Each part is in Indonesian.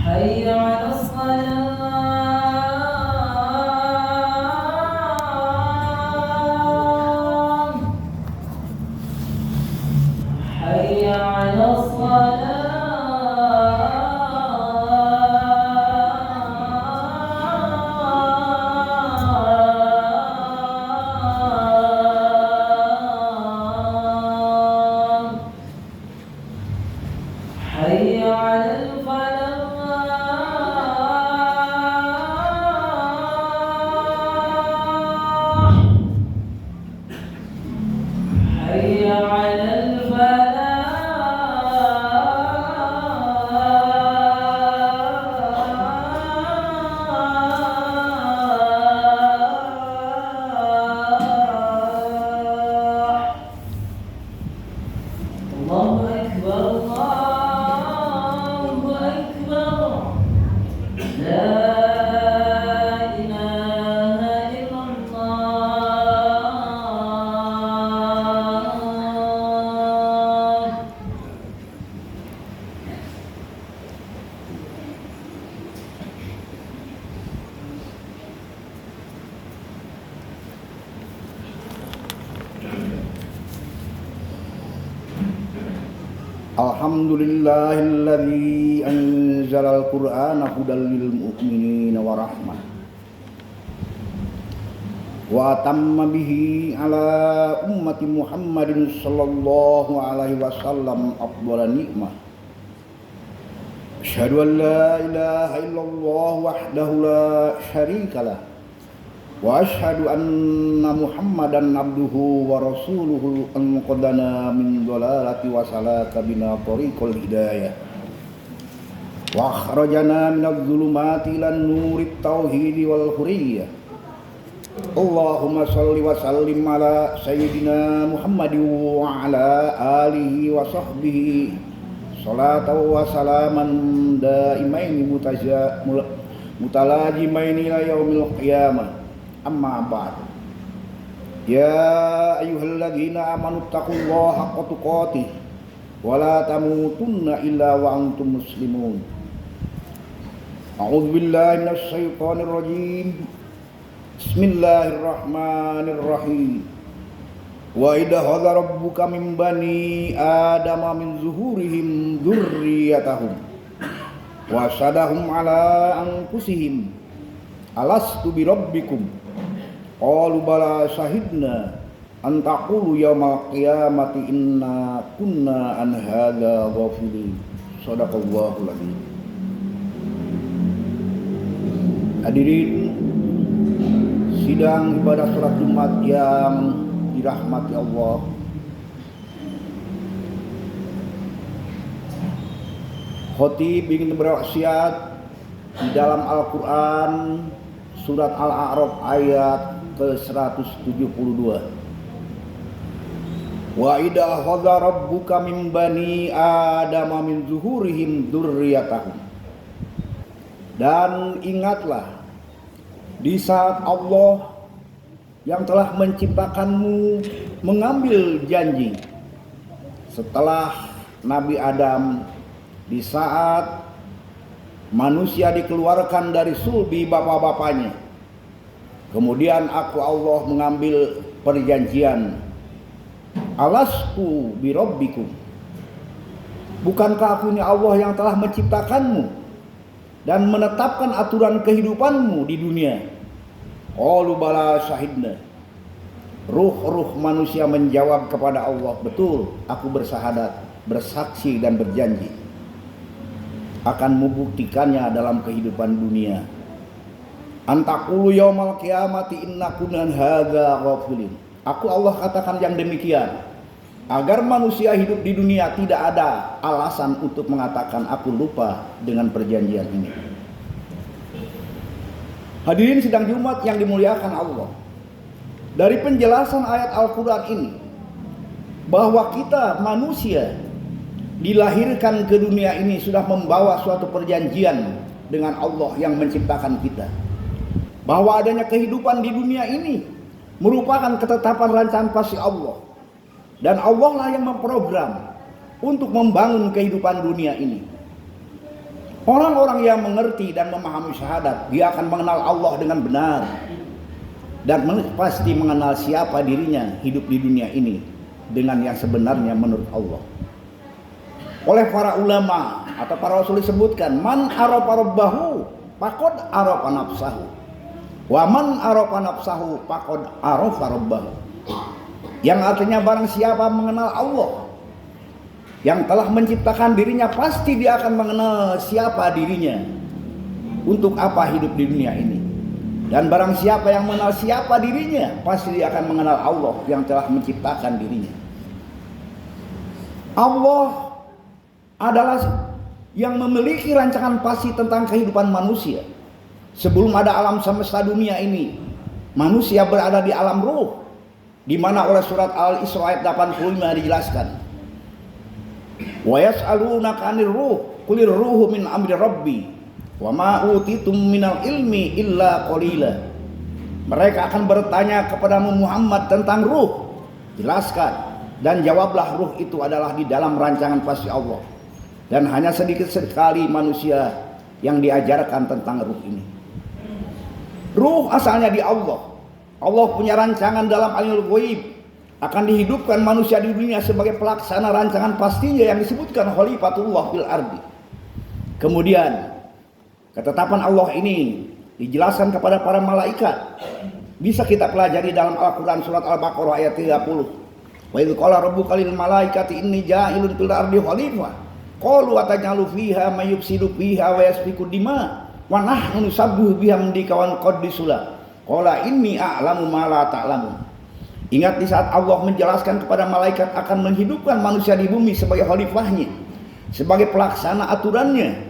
حي على الصلاة حي على الصلاة حي على الفلاح حي على الفلاح الله أكبر الله أكبر لا إله إلا الله Alhamdulillahilladzi anzalal qur'ana hudal lil mu'minina wa rahmah wa atamma bihi ala ummati Muhammadin sallallahu alaihi wasallam afdhala nikmah. Asyhadu an la ilaha illallah wahdahu la syarikalah wa asyhadu anna Muhammadan abduhu wa rasuluhu al-muqaddana min dhalalati wa salaka bina tariqal hidayah wa akhrajana minadh dhulumati ilan nurit tauhid wal hurriyah. Allahumma shalli wa sallim ala sayyidina Muhammadin wa ala alihi wa sahbihi salatan wa salaman daimaini mutalajimaini ila yaumil qiyamah. Amma ba'd. Ya ayyuhalladzina amanu taqullaha haqqa tuqatih wa la tamutunna illa wa antum muslimun. A'udzu billahi minasy syaithanir rajim. Bismillahirrahmanirrahim. Wa idza hadza rabbuka min bani adama min zuhurihim dzurriyyatahum wa sadahum ala anfusihim alastu bi rabbikum qalu bala syahidna an taqulu yaumal qiyamati inna kunna an hadza ghafilin. Shadaqallahul adzim. Hadirin sidang ibadah salat Jumat yang dirahmati Allah. Khatib ingin berwasiat di dalam Al-Quran surat Al-A'raf ayat ke-172. Wa idza khadha rabbuka min bani adama min zuhurihim dzurriyyatahum. Dan ingatlah di saat Allah yang telah menciptakanmu mengambil janji setelah Nabi Adam, di saat manusia dikeluarkan dari sulbi bapak-bapaknya. Kemudian aku Allah mengambil perjanjian. Alasku birabbikum. Bukankah aku ini Allah yang telah menciptakanmu dan menetapkan aturan kehidupanmu di dunia? Qalu bala syahidna. Ruh-ruh manusia menjawab kepada Allah, betul, aku bersahadat, bersaksi dan berjanji akan membuktikannya dalam kehidupan dunia. Antakulu yaumal qiyamati inna kunna hadza ghafilin. Aku Allah katakan yang demikian agar manusia hidup di dunia tidak ada alasan untuk mengatakan aku lupa dengan perjanjian ini. Hadirin sidang Jumat yang dimuliakan Allah. Dari penjelasan ayat Al-Quran ini bahwa kita manusia dilahirkan ke dunia ini sudah membawa suatu perjanjian dengan Allah yang menciptakan kita. Bahwa adanya kehidupan di dunia ini merupakan ketetapan rancangan pasti Allah. Dan Allah lah yang memprogram untuk membangun kehidupan dunia ini. Orang-orang yang mengerti dan memahami syahadat, dia akan mengenal Allah dengan benar dan pasti mengenal siapa dirinya hidup di dunia ini dengan yang sebenarnya menurut Allah. Oleh para ulama atau para rasul disebutkan, man arafa rabbahu faqad arafa nafsahu wa man arafa nafsahu faqad arafa rabbahu. Yang artinya barang siapa mengenal Allah yang telah menciptakan dirinya, pasti dia akan mengenal siapa dirinya, untuk apa hidup di dunia ini. Dan barang siapa yang mengenal siapa dirinya, pasti dia akan mengenal Allah yang telah menciptakan dirinya. Allah adalah yang memiliki rancangan pasti tentang kehidupan manusia. Sebelum ada alam semesta dunia ini, manusia berada di alam ruh, di mana oleh surat Al-Isra ayat 85 dijelaskan, wa yas'alunaka 'anir ruh qulir ruhu min amri rabbi wa ma utitum minal ilmi illa qalila. Mereka akan bertanya kepadamu Muhammad tentang ruh. Jelaskan dan jawablah, ruh itu adalah di dalam rancangan pasti Allah, dan hanya sedikit sekali manusia yang diajarkan tentang ruh ini. Ruh asalnya di Allah. Allah punya rancangan dalam alimul ghaib, akan dihidupkan manusia di dunia sebagai pelaksana rancangan pastinya yang disebutkan khalifatullah fil ardi. Kemudian ketetapan Allah ini dijelaskan kepada para malaikat. Bisa kita pelajari dalam Al-Quran surat Al-Baqarah ayat 30. Wa idz qala rabbuka lil malaikati inni ja'ilun fil ardi khalifah qalu atajalu fiha may yufsidu fiha wa yasfiku dima wa nahnu nusabbihu bihamdika wa nuqaddisu lak qala inni a'lamu ma la ta'lamun. Ingat di saat Allah menjelaskan kepada malaikat akan menghidupkan manusia di bumi sebagai khalifahnya, sebagai pelaksana aturannya.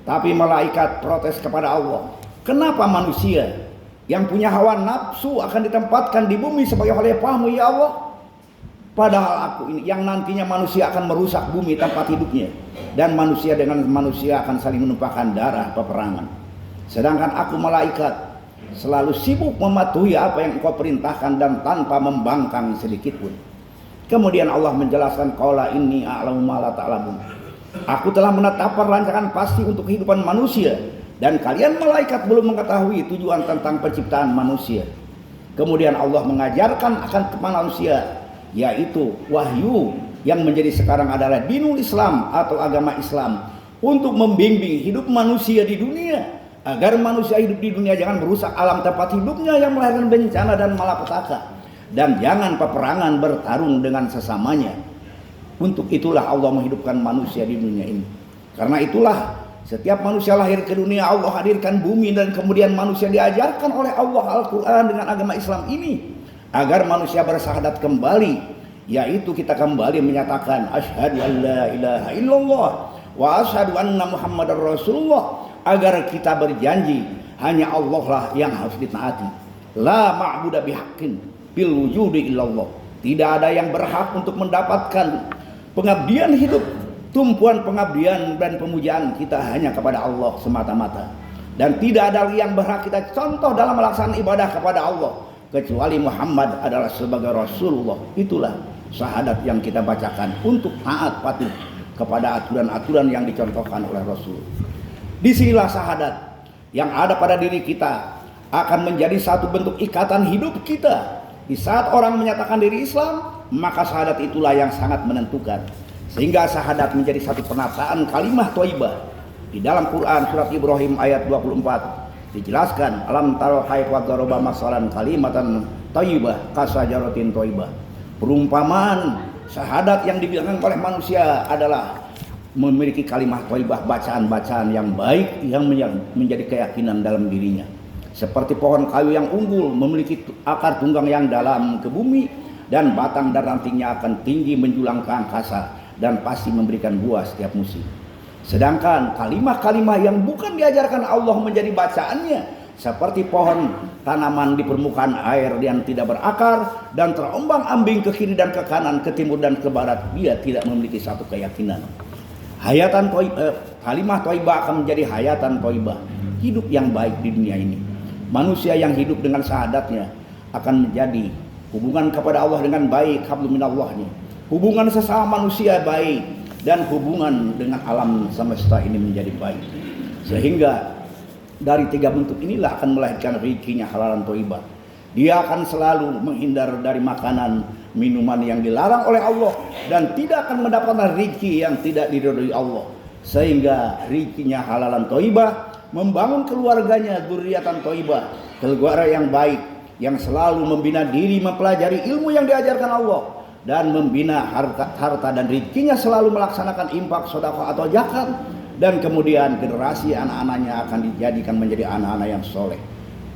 Tapi malaikat protes kepada Allah, kenapa manusia yang punya hawa nafsu akan ditempatkan di bumi sebagai khalifahmu ya Allah? Padahal aku ini yang nantinya manusia akan merusak bumi tempat hidupnya, dan manusia dengan manusia akan saling menumpahkan darah peperangan. Sedangkan aku malaikat selalu sibuk mematuhi apa yang engkau perintahkan dan tanpa membangkang sedikit pun. Kemudian Allah menjelaskan, qala inni a'lamu ma la ta'lamun. Aku telah menetapkan rancangan pasti untuk kehidupan manusia, dan kalian malaikat belum mengetahui tujuan tentang penciptaan manusia. Kemudian Allah mengajarkan akan manusia, yaitu wahyu yang menjadi sekarang adalah dinul Islam atau agama Islam, untuk membimbing hidup manusia di dunia, agar manusia hidup di dunia jangan merusak alam tempat hidupnya yang melahirkan bencana dan malapetaka, dan jangan peperangan bertarung dengan sesamanya. Untuk itulah Allah menghidupkan manusia di dunia ini. Karena itulah setiap manusia lahir ke dunia, Allah hadirkan bumi, dan kemudian manusia diajarkan oleh Allah Al-Quran dengan agama Islam ini agar manusia bersyahadat kembali, yaitu kita kembali menyatakan asyhadu an la ilaha illallah wa asyhadu anna muhammadar rasulullah, agar kita berjanji hanya Allah lah yang harus ditaati. La ma'budu bihaqqin bil wujudi illallah. Tidak ada yang berhak untuk mendapatkan pengabdian hidup, tumpuan pengabdian dan pemujaan kita hanya kepada Allah semata-mata. Dan tidak ada yang berhak kita contoh dalam melaksanakan ibadah kepada Allah kecuali Muhammad adalah sebagai Rasulullah. Itulah syahadat yang kita bacakan untuk taat patuh kepada aturan-aturan yang dicontohkan oleh Rasul. Disinilah syahadat yang ada pada diri kita akan menjadi satu bentuk ikatan hidup kita. Di saat orang menyatakan diri Islam, maka syahadat itulah yang sangat menentukan, sehingga syahadat menjadi satu penataan kalimah thayyibah. Di dalam Quran surat Ibrahim ayat 24 dijelaskan, alam taro kaifa daraba masalan kalimatan thayyibah kasajaratin thayyibah. Perumpamaan syahadat yang dibilangkan oleh manusia adalah memiliki kalimat thayyibah, bacaan-bacaan yang baik yang menjadi keyakinan dalam dirinya. Seperti pohon kayu yang unggul memiliki akar tunggang yang dalam ke bumi, dan batang dan rantingnya akan tinggi menjulang ke angkasa dan pasti memberikan buah setiap musim. Sedangkan kalimah-kalimah yang bukan diajarkan Allah menjadi bacaannya, seperti pohon tanaman di permukaan air yang tidak berakar dan terombang-ambing ke kiri dan ke kanan, ke timur dan ke barat, dia tidak memiliki satu keyakinan. Kalimah thayyibah akan menjadi hayatan thayyibah, hidup yang baik di dunia ini. Manusia yang hidup dengan syahadatnya akan menjadi hubungan kepada Allah dengan baik, hablum minallahnya. Hubungan sesama manusia baik, dan hubungan dengan alam semesta ini menjadi baik. Sehingga dari 3 bentuk inilah akan melahirkan rezekinya halalan thayyibah. Dia akan selalu menghindar dari makanan, minuman yang dilarang oleh Allah dan tidak akan mendapatkan rezeki yang tidak diridhoi Allah. Sehingga rezekinya halalan thayyibah, membangun keluarganya dzurriatan thayyibah, keluarga yang baik, yang selalu membina diri mempelajari ilmu yang diajarkan Allah dan membina harta dan rezekinya selalu melaksanakan infak, sedekah atau zakat, dan kemudian generasi anak-anaknya akan dijadikan menjadi anak-anak yang soleh.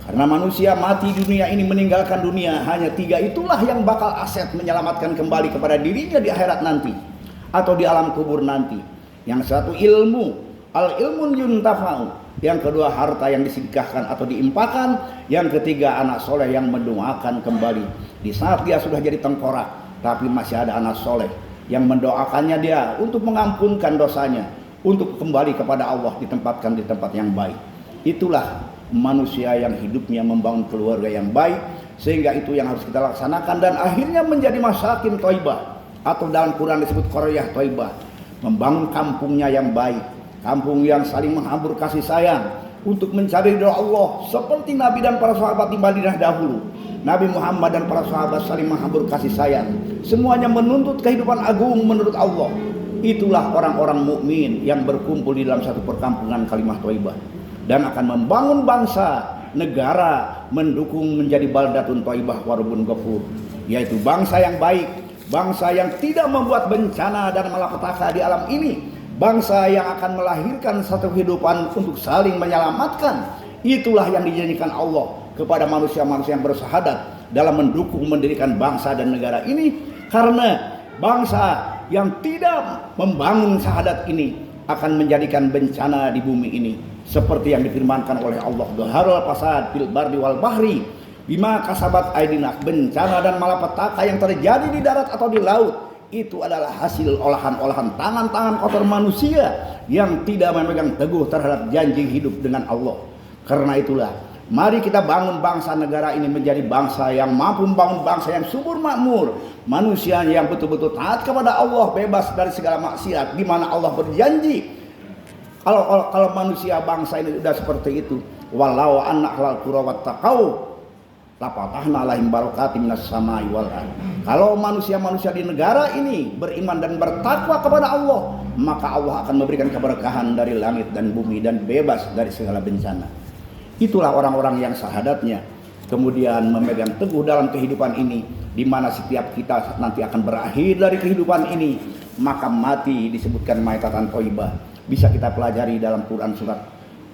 Karena manusia mati di dunia ini, meninggalkan dunia, hanya 3 itulah yang bakal aset menyelamatkan kembali kepada dirinya di akhirat nanti atau di alam kubur nanti. Yang satu ilmu, al-ilmun yuntafa'u. Yang kedua harta yang disedekahkan atau diimpakan. Yang ketiga anak soleh yang mendoakan kembali di saat dia sudah jadi tengkorak, tapi masih ada anak soleh yang mendoakannya dia untuk mengampunkan dosanya, untuk kembali kepada Allah, ditempatkan di tempat yang baik. Itulah manusia yang hidupnya membangun keluarga yang baik, sehingga itu yang harus kita laksanakan dan akhirnya menjadi masakin thayyibah, atau dalam Quran disebut qaryah thayyibah, membangun kampungnya yang baik, kampung yang saling menghambur kasih sayang untuk mencari ridha Allah, seperti Nabi dan para sahabat di Madinah dahulu. Nabi Muhammad dan para sahabat saling menghambur kasih sayang, semuanya menuntut kehidupan agung menurut Allah. Itulah orang-orang mukmin yang berkumpul di dalam satu perkampungan kalimah thayyibah dan akan membangun bangsa, negara, mendukung menjadi baldatun thayyibah warubun ghafur, yaitu bangsa yang baik, bangsa yang tidak membuat bencana dan malapetaka di alam ini, bangsa yang akan melahirkan satu kehidupan untuk saling menyelamatkan. Itulah yang dijanjikan Allah kepada manusia-manusia yang bersahadat dalam mendukung mendirikan bangsa dan negara ini. Karena bangsa yang tidak membangun syahadat ini akan menjadikan bencana di bumi ini, seperti yang difirmankan oleh Allah, dhaharul fasad fil barri wal bahri bima kasabat aydina. Bencana dan malapetaka yang terjadi di darat atau di laut itu adalah hasil olahan-olahan tangan-tangan kotor manusia yang tidak memegang teguh terhadap janji hidup dengan Allah. Karena itulah, mari kita bangun bangsa negara ini menjadi bangsa yang mampu membangun bangsa yang subur makmur, manusia yang betul-betul taat kepada Allah, bebas dari segala maksiat, di mana Allah berjanji kalau manusia bangsa ini sudah seperti itu, walau anna ahlal qura wattaqau lafatahna alaihim barakatim minas samai wal ardh. Kalau manusia-manusia di negara ini beriman dan bertakwa kepada Allah, maka Allah akan memberikan keberkahan dari langit dan bumi dan bebas dari segala bencana. Itulah orang-orang yang syahadatnya kemudian memegang teguh dalam kehidupan ini, di mana setiap kita nanti akan berakhir dari kehidupan ini, maka mati disebutkan maitatan thayyibah. Bisa kita pelajari dalam Quran surat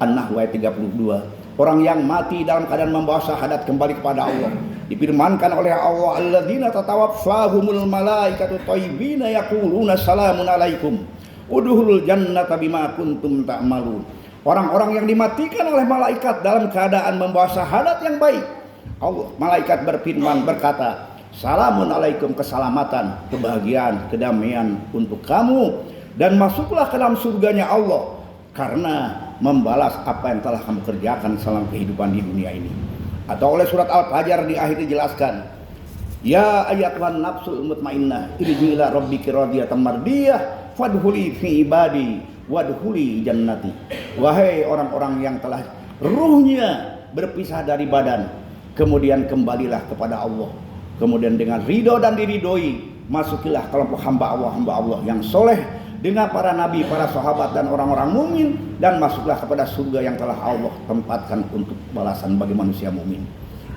An-Nahl ayat 32. Orang yang mati dalam keadaan membawa syahadat kembali kepada Allah, difirmankan oleh Allah, alladzina tatawaffahumul malaikatu thayyibina yaquluna salamun alaikum udkhulul jannata bima kuntum ta'malun. Orang-orang yang dimatikan oleh malaikat dalam keadaan membawa syahadat yang baik, Allah, malaikat berfirman berkata, salamun alaikum, keselamatan, kebahagiaan, kedamaian untuk kamu, dan masuklah ke dalam surganya Allah karena membalas apa yang telah kamu kerjakan selama kehidupan di dunia ini. Atau oleh surat Al-Fajr di akhir dijelaskan, ya ayyatuhan nafsul mutmainnah irji'i ila rabbiki radiyatan mardiyah fadkhuli fi ibadi wadkhuli jannati. Wahai orang-orang yang telah ruhnya berpisah dari badan, kemudian kembalilah kepada Allah, kemudian dengan ridho dan diridhoi, masukilah kelompok hamba Allah yang soleh dengan para nabi, para sahabat dan orang-orang mukmin, dan masuklah kepada surga yang telah Allah tempatkan untuk balasan bagi manusia mukmin.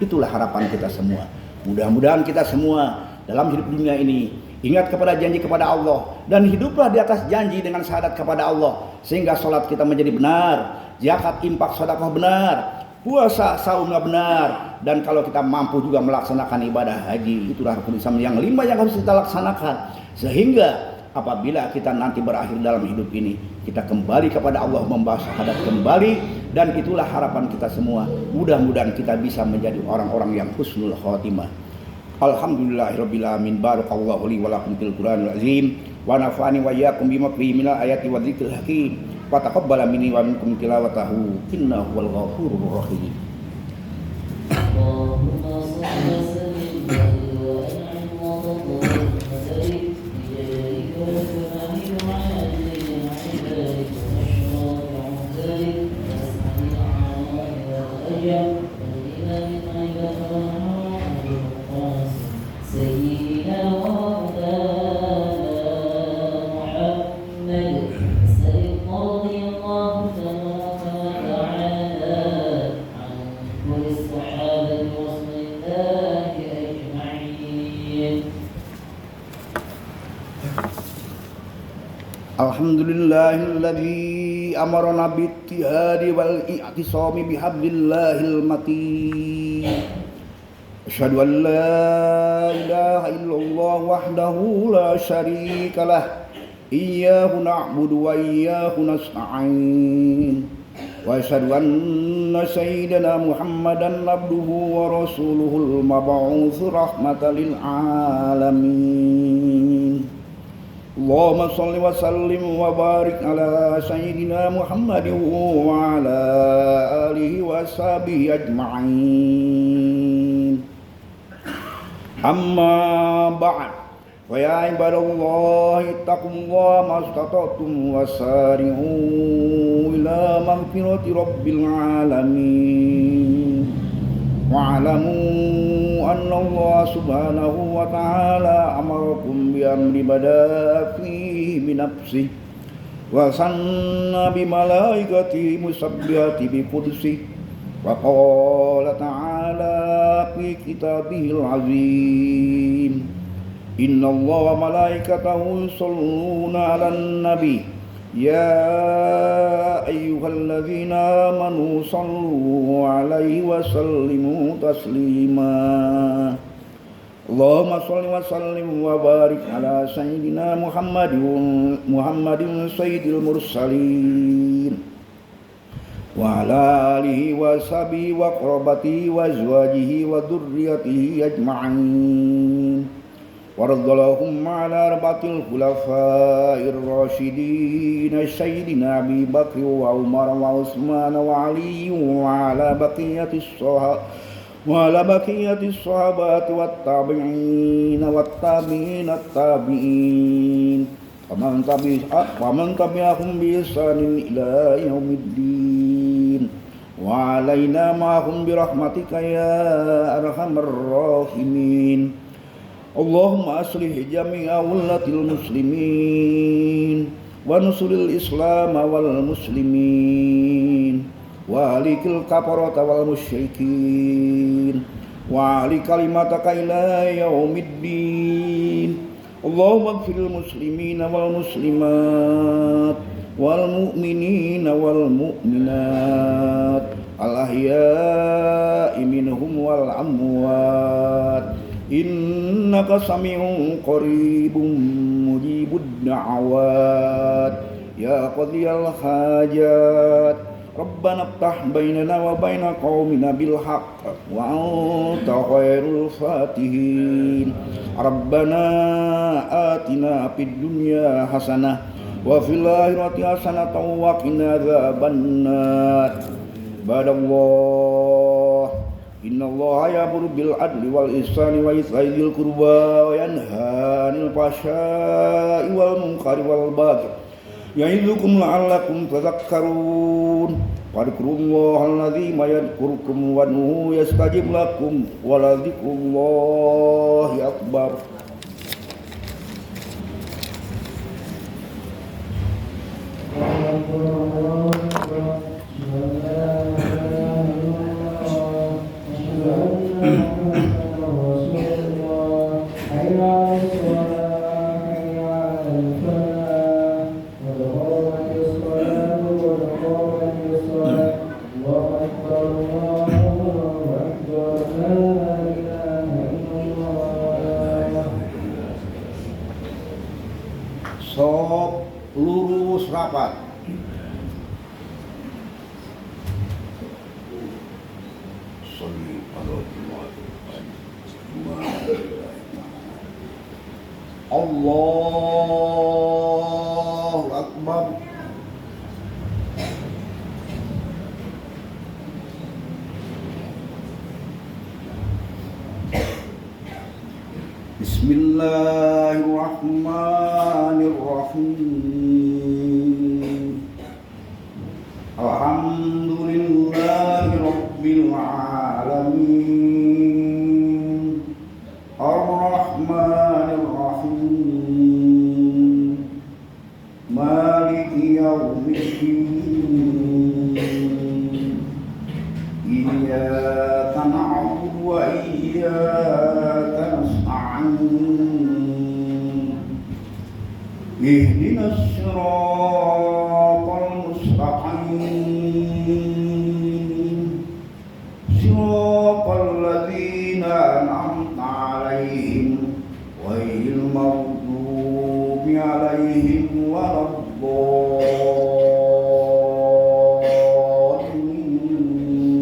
Itulah harapan kita semua. Mudah-mudahan kita semua dalam hidup dunia ini ingat kepada janji kepada Allah dan hiduplah di atas janji dengan syahadat kepada Allah, sehingga sholat kita menjadi benar, zakat, infak, sedekah benar, puasa, saumnya benar, dan kalau kita mampu juga melaksanakan ibadah haji. Itulah rukun Islam yang 5 yang harus kita laksanakan, sehingga apabila kita nanti berakhir dalam hidup ini, kita kembali kepada Allah, membawa syahadat kembali, dan itulah harapan kita semua. Mudah-mudahan kita bisa menjadi orang-orang yang husnul khotimah. Alhamdulillahirabbil alamin. Barakallahu li wa lakum fil Qur'anil azim wa nafa'ani wa iyyakum bima fihi minal ayati wa dzikril hakim. Wa taqabbala minni wa minkum tilawatahu innahu wal ghafurur rahim. Allahumma shalli wa sallim wa an'im wa barik wa barik bi jalika wa Alhamdulillahilladzi amarna bittihadi wal i'tisami bihablillahil matin. Asyhadu an la ilaha illallah wahdahu la syarikalah. Iyyahu na'budu wa iyyahu nasta'in. Wa asyhadu anna sayyidana Muhammadan abduhu wa rasuluhul mab'uts rahmatan lil alamin. Allahumma shalli wa sallim wa barik ala sayyidina Muhammadin wa ala alihi wa sahbihi ajma'in. Amma ba'd. Wa ya ibadallahi ittaqullaha mastata'tum wasari'u ila maghfirati rabbil alamin. Wa'lamu anna Allah subhanahu wa ta'ala amarakum bi amri bada'a fihi bi nafsihi wa sanna bi malaikatihi musabbihati bi qudsihi wa qala ta'ala fi kitabihil azim inna Allah wa malaikatahu yusholluna 'alan nabi ya ayyuhalladzina amanu shallu 'alaihi wa sallimu taslima. Allahumma shalli wa sallim wa barik ala sayyidina Muhammadin sayyidil mursalin wa ala alihi wa sahbihi wa qurabatihi wa azwajihi wa dhurriyyatihi ajma'in. Waradallahum ala arbatil khulafa'ir rasyidin sayyidina Abi Bakr wa Umar wa Utsman wa Ali wa ala baqiyatis sahabat wat tabi'in wat tabi'in at-tabi'in wa man tabi'ahum bi ihsanin ila yaumiddin wa alaina ma'hum bi rahmatika ya arhamar rahimin. Allahumma aslih jami'a wullatil muslimin wa nusuril islam wal muslimin wa alikil kafarata wal musyrikin wa alik kalimataka ila yaumiddin. Allahumma ighfiril muslimina wal muslimat wal mu'minina wal mu'minat al ahya'i minhum wal amwat innaka sami'un qaribun mujibud da'awat ya qadiyal hajat rabbana iftah bainana wa baina qaumina bil haqq wa anta khairul fatihin. Rabbana atina fid dunya hasanah wa fil akhirati hasanatan wa qina adzabannar. Badallah inna Allaha ya'muru bil adli wal ihsani wa ita'i dzil qurba wa yanha 'anil fahsya'i wal munkari wal baghi ya'idzukum la'allakum tadhakkarun. Fadhkurullaha alladzi yadhkurukum wad'uhu yastajib lakum wa ladhikrullahi akbar. Sop lurus rapat. Allahu Akbar. Bismillahirrahmanirrahim. Alhamdulillahi rabbil alamin. Ar-Rahmanir Rahim. Maliki yaumiddin. Iyyaka na'budu wa iyyaka nasta'in. ihdinas siratal mustaqim siratal ladzina an'amta 'alaihim ghairil maghdubi 'alaihim waladdallin